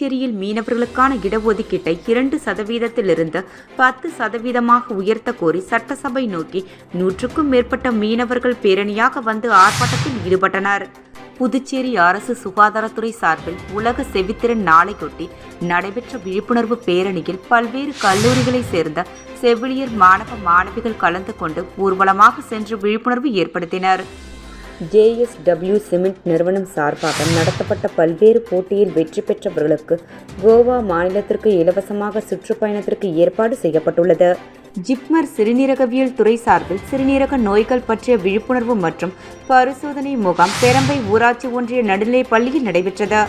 புதுச்சேரியில் மீனவர்களுக்கான இடஒதுக்கீட்டை 2%-இருந்து 10% உயர்த்த கோரி சட்டசபை நோக்கி 100க்கும் மேற்பட்ட மீனவர்கள் பேரணியாக வந்து ஆர்ப்பாட்டத்தில் ஈடுபட்டனர். புதுச்சேரி அரசு சுகாதாரத்துறை சார்பில் உலக செவித்திறன் நாளையொட்டி நடைபெற்ற விழிப்புணர்வு பேரணியில் பல்வேறு கல்லூரிகளைச் சேர்ந்த செவிலியர் மாணவ மாணவிகள் கலந்து கொண்டு ஊர்வலமாக சென்று விழிப்புணர்வு ஏற்படுத்தினர். JSW சிமெண்ட் நிறுவனம் சார்பாக நடத்தப்பட்ட பல்வேறு போட்டியில் வெற்றி பெற்றவர்களுக்கு கோவா மாநிலத்திற்கு இலவசமாக சுற்றுப்பயணத்திற்கு ஏற்பாடு செய்யப்பட்டுள்ளது. ஜிப்மர் சிறுநீரகவியல் துறை சார்பில் சிறுநீரக நோய்கள் பற்றிய விழிப்புணர்வு மற்றும் பரிசோதனை முகாம் பெரம்பை ஊராட்சி ஒன்றிய நடுநிலைப் பள்ளியில் நடைபெற்றது.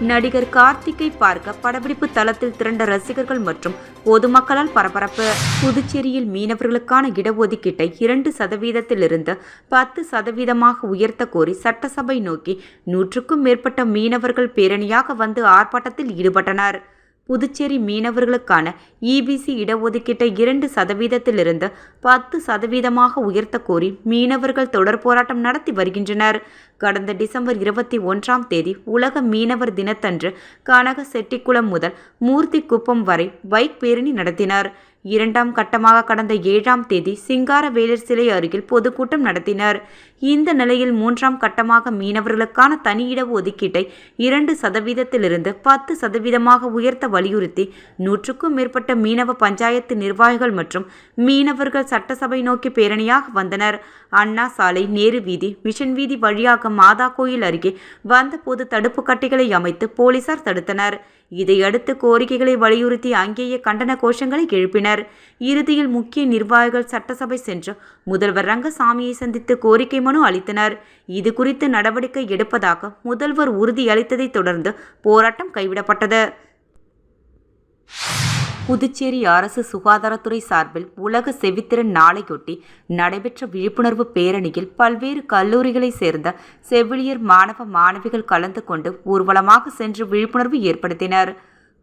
நடிகர் கார்த்திக்கை பார்க்க படப்பிடிப்பு தளத்தில் திரண்ட ரசிகர்கள் மற்றும் பொதுமக்களால் பரபரப்பு. புதுச்சேரியில் மீனவர்களுக்கான இடஒதுக்கீட்டை 2%-இருந்து 10% உயர்த்த கோரி சட்டசபை நோக்கி 100க்கும் மேற்பட்ட மீனவர்கள் பேரணியாக வந்து ஆர்ப்பாட்டத்தில் ஈடுபட்டனர். புதுச்சேரி மீனவர்களுக்கான EBC இடஒதுக்கீட்டை 2%-இருந்து 10% உயர்த்த கோரி மீனவர்கள் தொடர் போராட்டம் நடத்தி வருகின்றனர். கடந்த டிசம்பர் 21ஆம் தேதி உலக மீனவர் தினத்தன்று கனகசெட்டிக்குளம் முதல் மூர்த்திக்குப்பம் வரை பைக் பேரணி நடத்தினர். 2ஆம் கட்டமாக கடந்த 7ஆம் தேதி சிங்காரவேலர் சிலை அருகில் பொதுக்கூட்டம் நடத்தினர். இந்த நிலையில் 3ஆம் கட்டமாக மீனவர்களுக்கான தனி இட ஒதுக்கீட்டை 2%-இருந்து 10% உயர்த்த வலியுறுத்தி 100க்கும் மேற்பட்ட மீனவ பஞ்சாயத்து நிர்வாகிகள் மற்றும் மீனவர்கள் சட்டசபை நோக்கி பேரணியாக வந்தனர். அண்ணா சாலை, நேரு வீதி, மிஷன் வீதி வழியாக மாதா கோயில் அருகே வந்தபோது தடுப்பு கட்டைகளை அமைத்து போலீசார் தடுத்தனர். இதையடுத்து கோரிக்கைகளை வலியுறுத்தி அங்கேயே கண்டன கோஷங்களை எழுப்பினர். இறுதியில் முக்கிய நிர்வாகிகள் சட்டசபை சென்று முதல்வர் ரங்கசாமியை சந்தித்து கோரிக்கை மனு அளித்தனர். இது குறித்து நடவடிக்கை எடுப்பதாக முதல்வர் உறுதியளித்ததை தொடர்ந்து போராட்டம் கைவிடப்பட்டது. புதுச்சேரி அரசு சுகாதாரத்துறை சார்பில் உலக செவித்திறன் நாளையொட்டி நடைபெற்ற விழிப்புணர்வு பேரணியில் பல்வேறு கல்லூரிகளைச் சேர்ந்த செவிலியர் மாணவ மாணவிகள் கலந்து கொண்டு ஊர்வலமாக சென்று விழிப்புணர்வு ஏற்படுத்தினர்.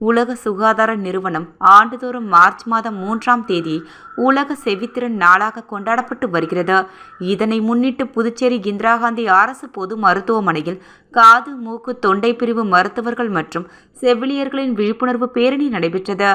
உலக சுகாதார நிறுவனம் ஆண்டுதோறும் மார்ச் மாதம் 3ஆம் தேதியை உலக செவித்திறன் நாளாக கொண்டாடப்பட்டு வருகிறது. இதனை முன்னிட்டு புதுச்சேரி இந்திரா காந்தி அரசு பொது மருத்துவமனையில் காது, மூக்கு, தொண்டை பிரிவு மருத்துவர்கள் மற்றும் செவிலியர்களின் விழிப்புணர்வு பேரணி நடைபெற்றது.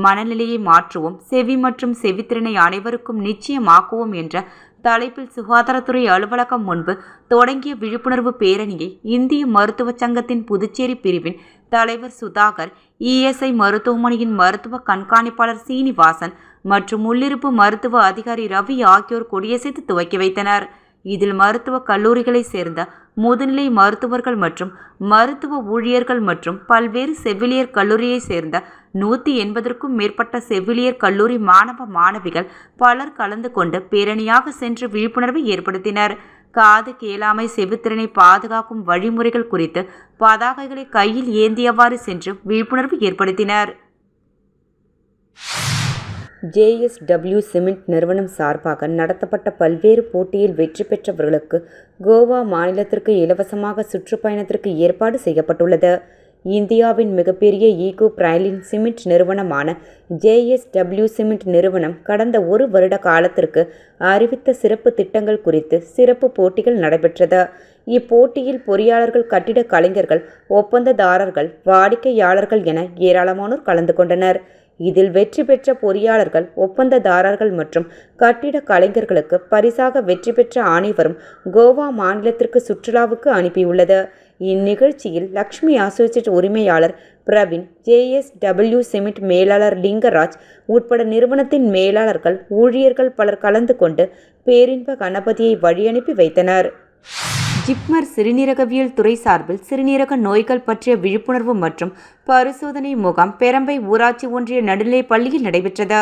மனநிலையை மாற்றுவோம், செவி மற்றும் செவித்திறனை அனைவருக்கும் நிச்சயமாக்குவோம் என்ற தலைப்பில் சுகாதாரத்துறை அலுவலகம் முன்பு தொடங்கிய விழிப்புணர்வு பேரணியை இந்திய மருத்துவ சங்கத்தின் புதுச்சேரி பிரிவின் தலைவர் சுதாகர், ESI மருத்துவமனையின் மருத்துவ கண்காணிப்பாளர் சீனிவாசன் மற்றும் உள்ளிருப்பு மருத்துவ அதிகாரி ரவி ஆகியோர் கொடியசைத்து துவக்கி வைத்தனர். இதில் மருத்துவ கல்லூரிகளைச் சேர்ந்த முதுநிலை மருத்துவர்கள் மற்றும் மருத்துவ ஊழியர்கள் மற்றும் பல்வேறு செவிலியர் கல்லூரியைச் சேர்ந்த 180க்கும் மேற்பட்ட செவிலியர் கல்லூரி மாணவ மாணவிகள் பலர் கலந்து கொண்டு பேரணியாக சென்று விழிப்புணர்வை ஏற்படுத்தினர். காது கேளாமை, செவித்திறனை பாதுகாக்கும் வழிமுறைகள் குறித்து பதாகைகளை கையில் ஏந்தியவாறு சென்று விழிப்புணர்வு ஏற்படுத்தினர். JSW சிமெண்ட் நிறுவனம் சார்பாக நடத்தப்பட்ட பல்வேறு போட்டியில் வெற்றி பெற்றவர்களுக்கு கோவா மாநிலத்திற்கு இலவசமாக சுற்றுப்பயணத்திற்கு ஏற்பாடு செய்யப்பட்டுள்ளது. இந்தியாவின் மிகப்பெரிய ஈகோ பிரைலின் சிமெண்ட் நிறுவனமான JSW சிமெண்ட் நிறுவனம் கடந்த 1 வருட காலத்திற்கு அறிவித்த சிறப்பு திட்டங்கள் குறித்து சிறப்பு போட்டிகள் நடைபெற்றது. இப்போட்டியில் பொறியாளர்கள், கட்டிட கலைஞர்கள், ஒப்பந்ததாரர்கள், வாடிக்கையாளர்கள் என ஏராளமானோர் கலந்து கொண்டனர். இதில் வெற்றி பெற்ற பொறியாளர்கள், ஒப்பந்ததாரர்கள் மற்றும் கட்டிட கலைஞர்களுக்கு பரிசாக வெற்றி பெற்ற அனைவரும் கோவா மாநிலத்திற்கு சுற்றுலாவுக்கு அனுப்பியுள்ளது. இந்நிகழ்ச்சியில் லக்ஷ்மி அசோசியேட் உரிமையாளர் பிரவீன், JSW சிமெண்ட் மேலாளர் லிங்கராஜ் உட்பட நிறுவனத்தின் மேலாளர்கள், ஊழியர்கள் பலர் கலந்து கொண்டு பேரின்ப கணபதியை வழியனுப்பி வைத்தனர். ஜிப்மர் சிறுநீரகவியல் துறை சார்பில் சிறுநீரக நோய்கள் பற்றிய விழிப்புணர்வு மற்றும் பரிசோதனை முகாம் பெரம்பை ஊராட்சி ஒன்றிய நடுநிலைப் பள்ளியில் நடைபெற்றது.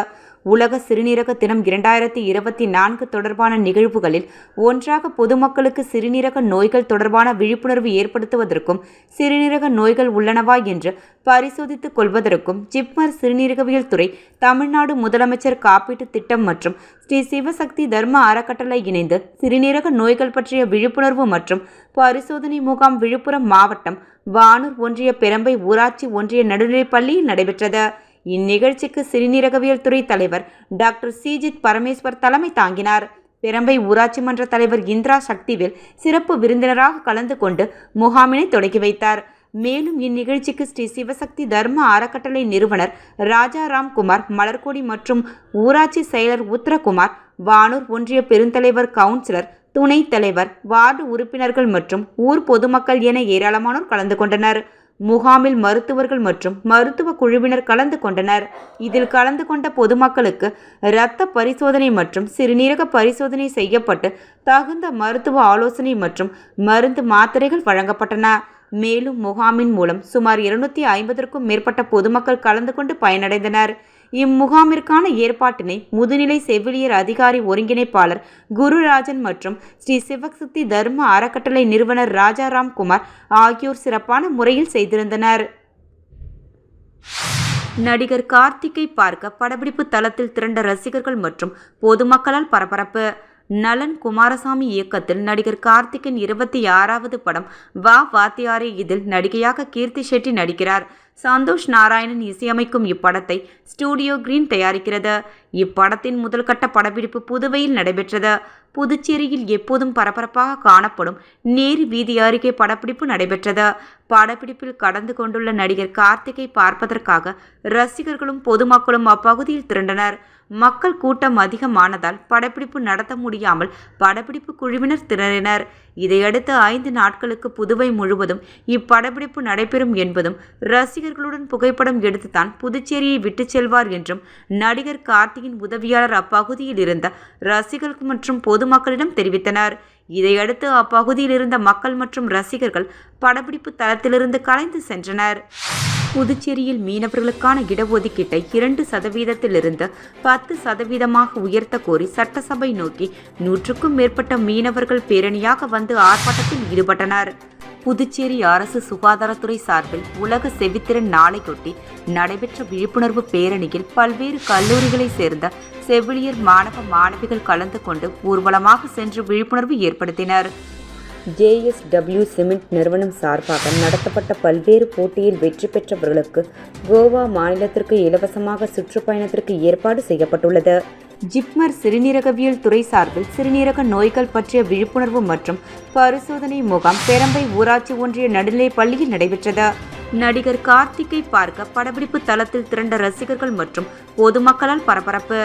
உலக சிறுநீரக தினம் 2024 தொடர்பான நிகழ்வுகளில் ஒன்றாக பொதுமக்களுக்கு சிறுநீரக நோய்கள் தொடர்பான விழிப்புணர்வு ஏற்படுத்துவதற்கும் சிறுநீரக நோய்கள் உள்ளனவா என்று பரிசோதித்துக் கொள்வதற்கும் ஜிப்மர் சிறுநீரகவியல் துறை, தமிழ்நாடு முதலமைச்சர் காப்பீட்டு திட்டம் மற்றும் ஸ்ரீ சிவசக்தி தர்ம அறக்கட்டளை இணைந்து சிறுநீரக நோய்கள் பற்றிய விழிப்புணர்வு மற்றும் பரிசோதனை முகாம் விழுப்புரம் மாவட்டம் வானூர் ஒன்றிய பெரம்பை ஊராட்சி ஒன்றிய நடுநிலைப் பள்ளியில் நடைபெற்றது. இந்நிகழ்ச்சிக்கு சிறுநீரகவியல் துறை தலைவர் டாக்டர் சிஜித் பரமேஸ்வர் தலைமை தாங்கினார். பெரம்பை ஊராட்சி மன்ற தலைவர் இந்திரா சக்திவேல் சிறப்பு விருந்தினராக கலந்து கொண்டு முகாமினை தொடங்கி வைத்தார். மேலும் இந்நிகழ்ச்சிக்கு ஸ்ரீ சிவசக்தி தர்ம அறக்கட்டளை நிறுவனர் ராஜா ராம்குமார், மலர்கொடி மற்றும் ஊராட்சி செயலர் உத்தரகுமார், வானூர் ஒன்றிய பெருந்தலைவர், கவுன்சிலர், துணைத் தலைவர், வார்டு உறுப்பினர்கள் மற்றும் ஊர் பொதுமக்கள் என ஏராளமானோர் கலந்து கொண்டனர். முகாமில் மருத்துவர்கள் மற்றும் மருத்துவ குழுவினர் கலந்து கொண்டனர். இதில் கலந்து கொண்ட பொதுமக்களுக்கு இரத்த பரிசோதனை மற்றும் சிறுநீரக பரிசோதனை செய்யப்பட்டு தகுந்த மருத்துவ ஆலோசனை மற்றும் மருந்து மாத்திரைகள் வழங்கப்பட்டன. மேலும் முகாமின் மூலம் சுமார் 250க்கும் மேற்பட்ட பொதுமக்கள் கலந்து கொண்டு பயனடைந்தனர். இம்முகாமிற்கான ஏற்பாட்டினை முதுநிலை செவிலியர் அதிகாரி ஒருங்கிணைப்பாளர் குருராஜன் மற்றும் ஸ்ரீ சிவசக்தி தர்ம அறக்கட்டளை நிறுவனர் ராஜா ராம்குமார் ஆகியோர் சிறப்பான முறையில் செய்திருந்தனர். நடிகர் கார்த்திக்கை பார்க்க படப்பிடிப்பு தளத்தில் திரண்ட ரசிகர்கள் மற்றும் பொதுமக்களால் பரபரப்பு. நலன் குமாரசாமி இயக்கத்தில் நடிகர் கார்த்திக்கின் 26வது படம் வா வாத்தியாரே. இதில் நடிகையாக கீர்த்தி ஷெட்டி நடிக்கிறார். சந்தோஷ் நாராயணன் இசையமைக்கும் இப்படத்தை ஸ்டூடியோ கிரீன் தயாரிக்கிறது. இப்படத்தின் முதல் கட்ட படப்பிடிப்பு புதுவையில் நடைபெற்றது. புதுச்சேரியில் எப்போதும் பரபரப்பாக காணப்படும் நேரு வீதி அருகே படப்பிடிப்பு நடைபெற்றது. படப்பிடிப்பில் கடந்து கொண்டுள்ள நடிகர் கார்த்திகை பார்ப்பதற்காக ரசிகர்களும் பொதுமக்களும் அப்பகுதியில் திரண்டனர். மக்கள் கூட்டம் அதிகமானதால் படப்பிடிப்பு நடத்த முடியாமல் படப்பிடிப்பு குழுவினர் திணறினர். இதையடுத்து 5 நாட்களுக்கு புதுவை முழுவதும் இப்படப்பிடிப்பு நடைபெறும் என்பதும், ரசிகர்களுடன் புகைப்படம் எடுத்துத்தான் புதுச்சேரியை விட்டு செல்வார் என்றும் நடிகர் கார்த்திகின் உதவியாளர் அப்பகுதியில் இருந்த ரசிகர்கள் மற்றும் பொதுமக்களிடம் தெரிவித்தனர். இதையடுத்து அப்பகுதியில் இருந்த மக்கள் மற்றும் ரசிகர்கள் படப்பிடிப்பு தளத்திலிருந்து கலைந்து சென்றனர். புதுச்சேரியில் மீனவர்களுக்கான இடஒதுக்கீட்டை 2%இலிருந்து 10% உயர்த்த கோரி சட்டசபை நோக்கி 100க்கும் மேற்பட்ட மீனவர்கள் பேரணியாக வந்து ஆர்ப்பாட்டத்தில் ஈடுபட்டனர். புதுச்சேரி அரசு சுகாதாரத்துறை சார்பில் உலக செவித்திறன் நாளையொட்டி நடைபெற்ற விழிப்புணர்வு பேரணியில் பல்வேறு கல்லூரிகளைச் சேர்ந்த செவிலியர் மாணவ மாணவிகள் கலந்து கொண்டு ஊர்வலமாக சென்று விழிப்புணர்வு ஏற்படுத்தினர். JSW சிமெண்ட் நிறுவனம் சார்பாக நடத்தப்பட்ட பல்வேறு போட்டியில் வெற்றி பெற்றவர்களுக்கு கோவா மாநிலத்திற்கு இலவசமாக சுற்றுப்பயணத்திற்கு ஏற்பாடு செய்யப்பட்டுள்ளது. ஜிப்மர் சிறுநீரகவியல் துறை சார்பில் சிறுநீரக நோய்கள் பற்றிய விழிப்புணர்வு மற்றும் பரிசோதனை முகாம் பெரம்பை ஊராட்சி ஒன்றிய நடுநிலைப் பள்ளியில் நடைபெற்றது. நடிகர் கார்த்திகை பார்க்க படப்பிடிப்பு தளத்தில் திரண்ட ரசிகர்கள் மற்றும் பொதுமக்களால் பரபரப்பு.